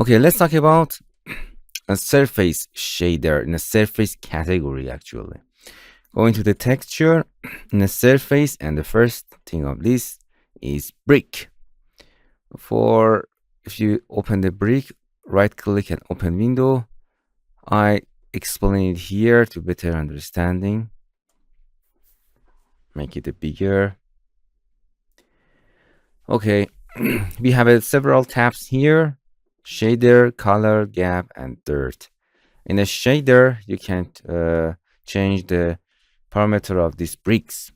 Okay, let's talk about a surface shader in a surface category actually. Going to the texture in the surface, and the first thing of this is brick. For if you open the brick, right click and open window. I explain it here to better understanding. Make it bigger. Okay, we have several tabs here: shader, color, gap, and dirt. In a shader, you can change the parameter of these bricks.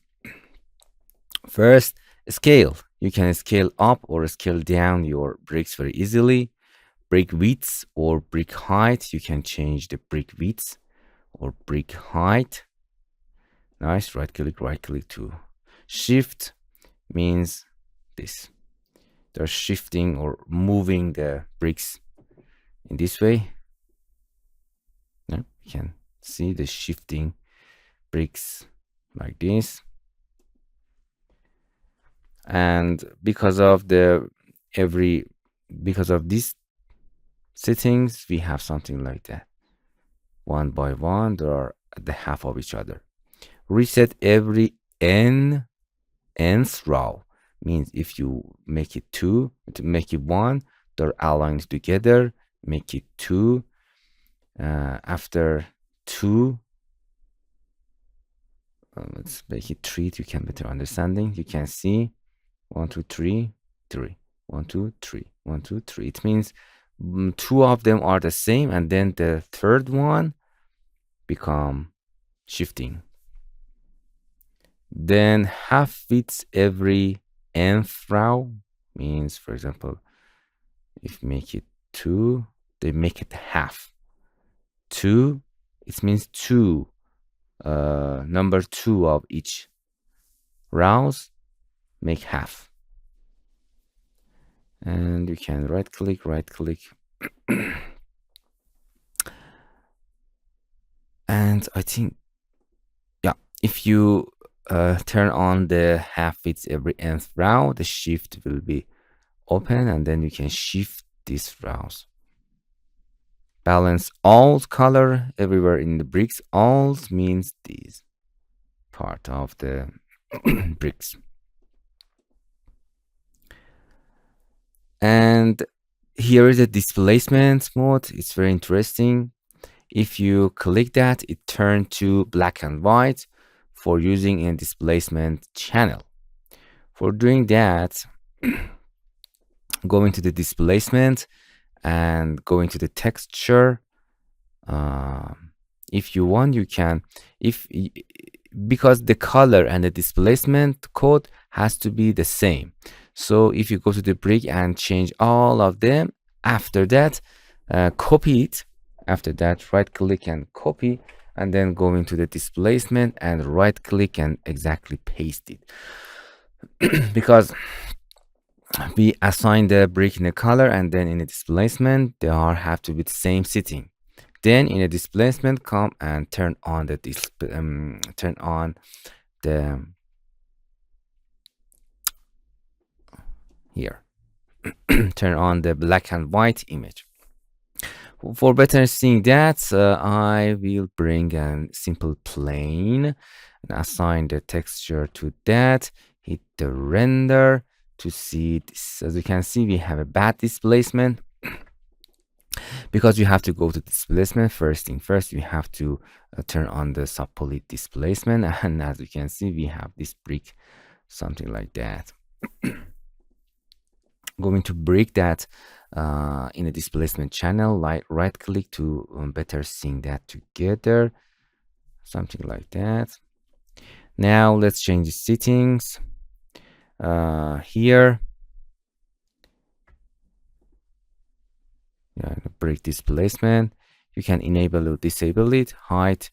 First, scale. You can scale up or scale down your bricks very easily. Brick width or brick height. You can change the brick width or brick height. Nice. Right click to shift means this. They're shifting or moving the bricks in this way. Yeah, you can see the shifting bricks like this. And because of these settings, we have something like that. One by one, they are at the half of each other. Reset every nth row means if you make it 2, to make it 1, they're aligned together. Make it 2. After 2, let's make it 3 to get better understanding. You can see 1, 2, 3, 3. 1, 2, 3. 1, 2, 3. It means 2 of them are the same, and then the third one become shifting. Then half width every nth row means, for example, if make it 2, they make it half. 2, it means 2, number 2 of each rows make half. And you can right click. And I think, yeah, if you turn on the half width every nth row, the shift will be open, and then you can shift these rows. Balance all color everywhere in the bricks. All means this part of the bricks. And here is the displacement mode. It's very interesting. If you click that, it turns to black and white for using in displacement channel. For doing that, going to the displacement and going to the texture. If you want, you can, because the color and the displacement code has to be the same. So if you go to the brick and change all of them, after that, copy it. After that, right click and copy, and then go into the displacement and right click and exactly paste it. Because we assign the brick in a color, and then in the displacement, they all have to be the same setting. Then in a displacement, come and turn on the here. Turn on the black and white image. For better seeing that, I will bring a simple plane and assign the texture to that. Hit the render to see this. As you can see, we have a bad displacement because you have to go to displacement. First thing first, you have to turn on the subpoly displacement, and as you can see, we have this brick, something like that. Going to break that in a displacement channel, right click to better seeing that together, something like that. Now let's change the settings. Here, break displacement, you can enable or disable it. Height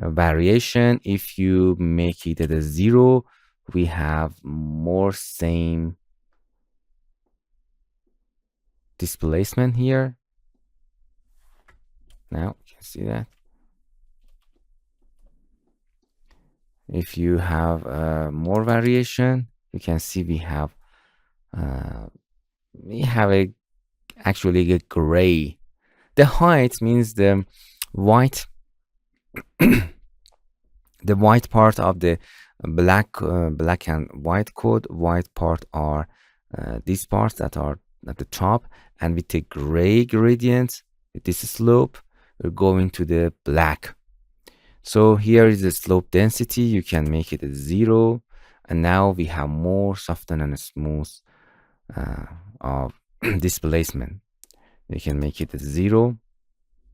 variation, if you make it at a 0, we have more same displacement here. Now you can see that. If you have more variation, you can see we have a actually a gray. The height means the white, the white part of the black and white code. White part are these parts that are at the top, and with the gray gradient, with this slope, we're going to the black. So here is the slope density. You can make it a 0, and now we have more soften and smooth of displacement. You can make it a 0.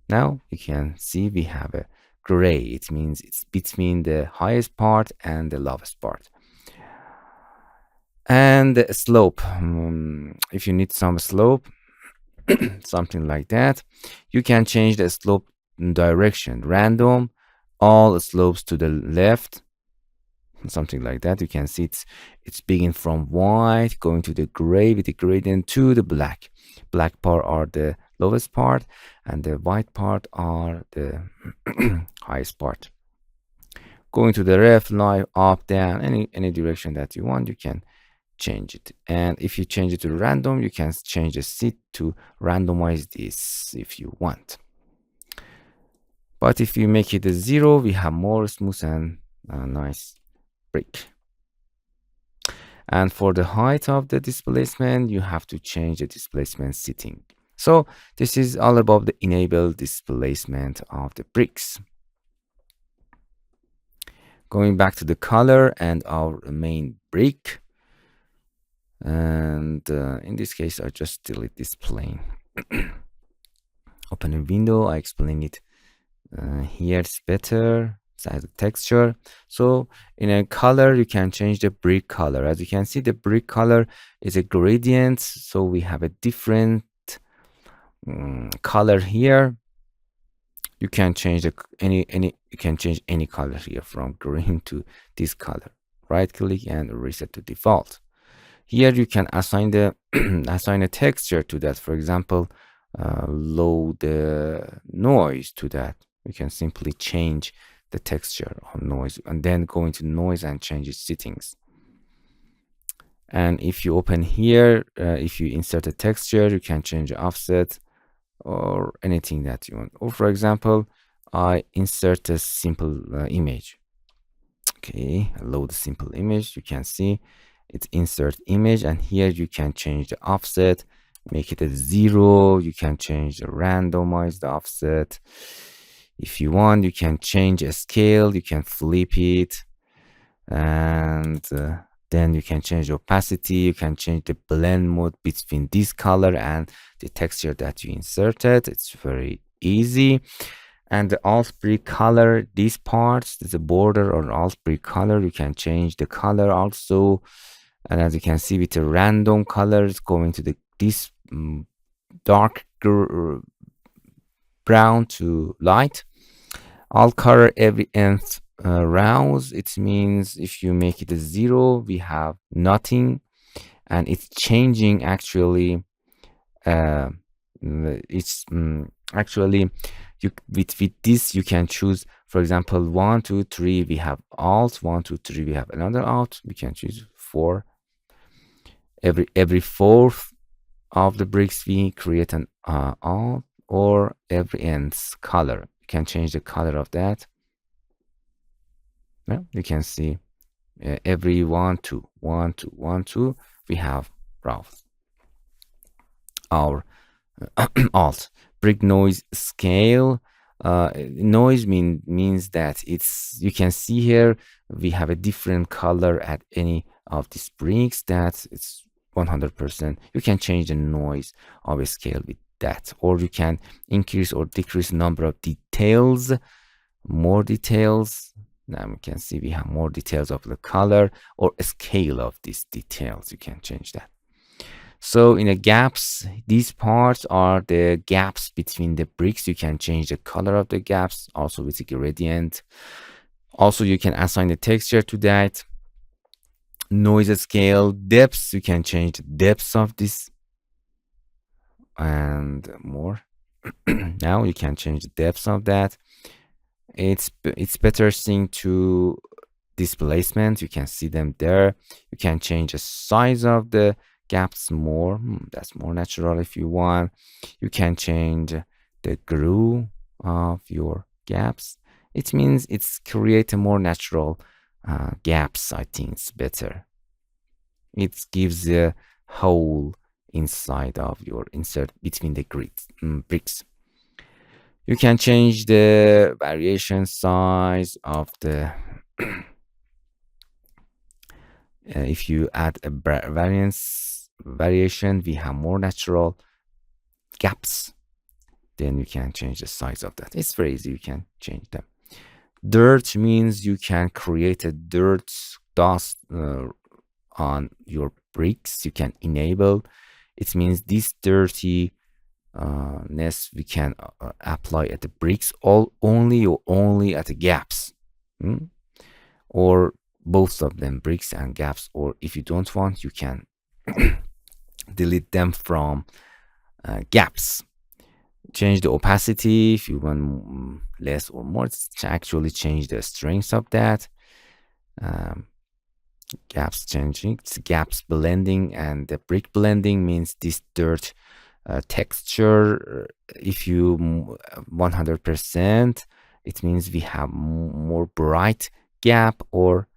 Now you can see we have a gray. It means it's between the highest part and the lowest part. And the slope, if you need some slope, something like that, you can change the slope direction, random, all slopes to the left, something like that. You can see it's begin from white going to the gray with the gradient to the black. Black part are the lowest part, and the white part are the highest part. Going to the left, right, up, down, any direction that you want, you can change it. And if you change it to random, you can change the seed to randomize this if you want. But if you make it a 0, we have more smooth and nice brick. And for the height of the displacement, you have to change the displacement setting. So this is all about the enable displacement of the bricks. Going back to the color and our main brick. And in this case, I just delete this plane. Open a window, I explain it here. It's better. It has a texture. So in a color, you can change the brick color. As you can see, the brick color is a gradient. So we have a different color here. You can change you can change any color here from green to this color. Right click and reset to default. Here you can assign assign a texture to that. For example, load the noise to that. We can simply change the texture on noise and then go into noise and change its settings. And if you open here, if you insert a texture, you can change the offset or anything that you want. Or for example, I insert a simple image. Okay, I load a simple image. You can see it's insert image, and here you can change the offset, make it a 0. You can change the randomize the offset. If you want, you can change a scale, you can flip it, and then you can change the opacity. You can change the blend mode between this color and the texture that you inserted. It's very easy. And the alt brick color, these parts, there's a border or alt brick color. You can change the color also. And as you can see, with the random colors going to this dark brown to light. All color every nth rows. It means if you make it a 0, we have nothing, and it's changing actually. It's actually with this you can choose. For example, 1, 2, 3 we have alt. 1, 2, 3 we have another alt. We can choose 4. Every fourth of the bricks we create an alt, or every nth color. You can change the color of that. Yeah, you can see every 1, 2, 1, 2, 1, 2 we have rows. Our alt brick noise scale. Noise means that you can see here we have a different color at any of these bricks. That it's 100%. You can change the noise of a scale with that, or you can increase or decrease number of details, more details. Now we can see we have more details of the color or a scale of these details. You can change that. So in the gaps, these parts are the gaps between the bricks. You can change the color of the gaps also with a gradient. Also, you can assign the texture to that. Noise scale, depths, you can change the depths of this and more. Now you can change the depths of that. It's better thing to displacement. You can see them there. You can change the size of the gaps more. That's more natural if you want. You can change the groove of your gaps. It means it's create a more natural gaps. I think it's better. It gives a hole inside of your insert between the bricks. You can change the variation size of the if you add a variation, we have more natural gaps. Then you can change the size of that. It's very easy. You can change them. Dirt means you can create a dirt dust on your bricks. You can enable. It means this dirtiness we can apply at the bricks only at the gaps, or both of them, bricks and gaps. Or if you don't want, you can delete them from gaps. Change the opacity if you want less or more. It's actually change the strength of that. Gaps changing, it's gaps blending, and the brick blending means this dirt texture. If you 100%, it means we have more bright gap or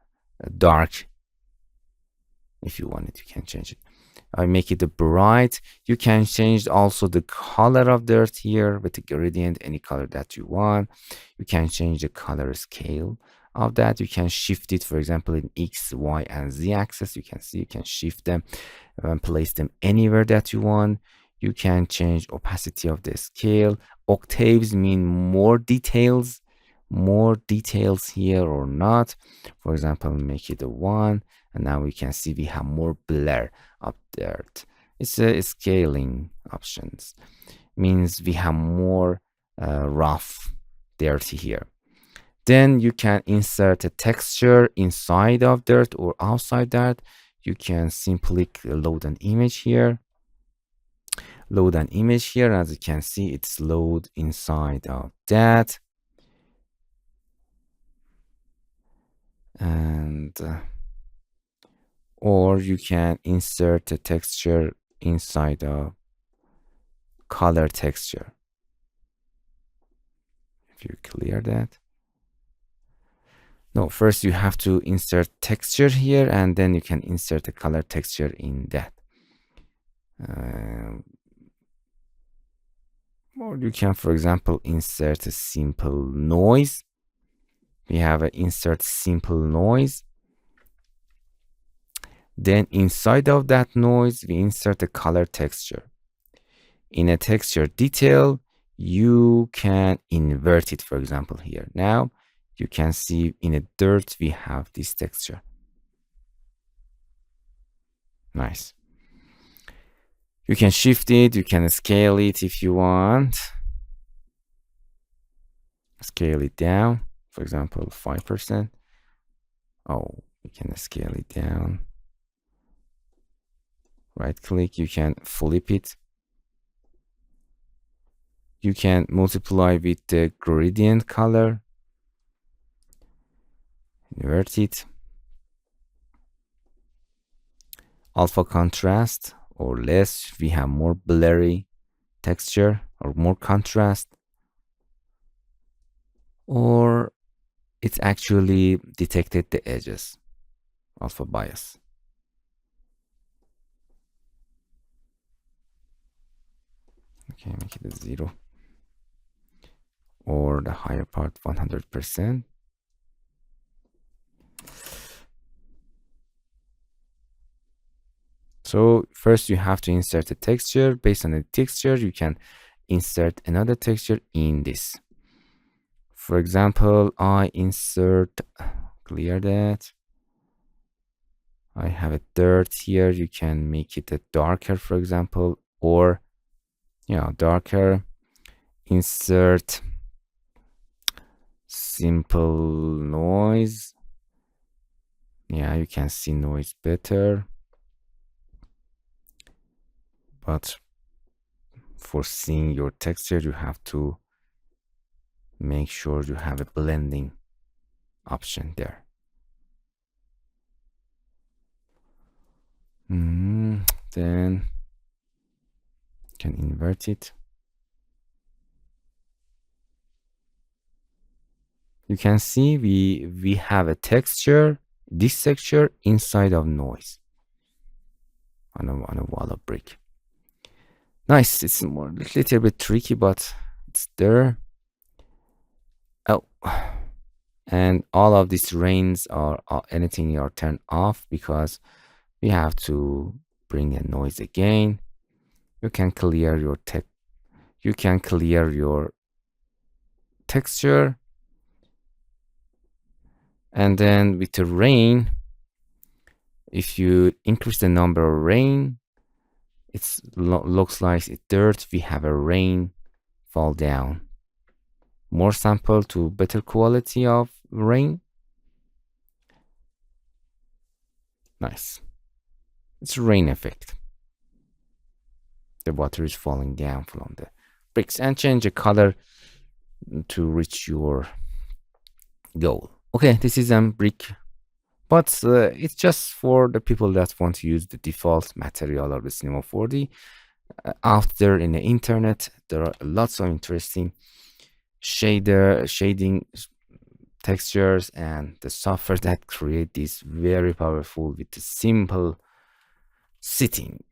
dark. If you want it, you can change it. I make it a bright. You can change also the color of dirt here with the gradient, any color that you want. You can change the color scale of that. You can shift it, for example, in X, Y, and Z axis. You can see you can shift them and place them anywhere that you want. You can change opacity of the scale. Octaves mean more details here or not. For example, make it a 1, and now we can see we have more blur of dirt. It's a scaling options. Means we have more rough dirt here. Then you can insert a texture inside of dirt or outside that. You can simply load an image here. As you can see, it's load inside of that. And or you can insert a texture inside a color texture. If you clear that. No, first you have to insert texture here, and then you can insert a color texture in that. Or you can, for example, insert a simple noise. We have an insert simple noise. Then inside of that noise, we insert a color texture. In a texture detail, you can invert it, for example, here. Now, you can see in a dirt, we have this texture. Nice. You can shift it, you can scale it if you want. Scale it down, for example, 5%. Oh, you can scale it down. Right click, you can flip it. You can multiply with the gradient color. Invert it. Alpha contrast or less, we have more blurry texture or more contrast. Or it's actually detected the edges. Alpha bias. Okay, make it a 0. Or the higher part 100%. So first you have to insert a texture. Based on the texture, you can insert another texture in this. For example, I insert, clear that. I have a dirt here. You can make it a darker, for example, or darker. Insert simple noise. Yeah, you can see noise better. But for seeing your texture, you have to make sure you have a blending option there. Then you can invert it. You can see we have a texture, this texture inside of noise on a wall of brick. Nice. It's more a little bit tricky, but it's there. Oh, and all of these rains or anything are turned off because we have to bring a noise again. You can clear your texture, and then with the rain, if you increase the number of rain, it looks like it's dirt. We have a rain fall down. More sample to better quality of rain. Nice. It's rain effect. The water is falling down from the bricks, and change the color to reach your goal. Okay, this is a brick, but it's just for the people that want to use the default material of the Cinema 4D. Out there in the internet, there are lots of interesting shading textures and the software that create this very powerful with the simple setting.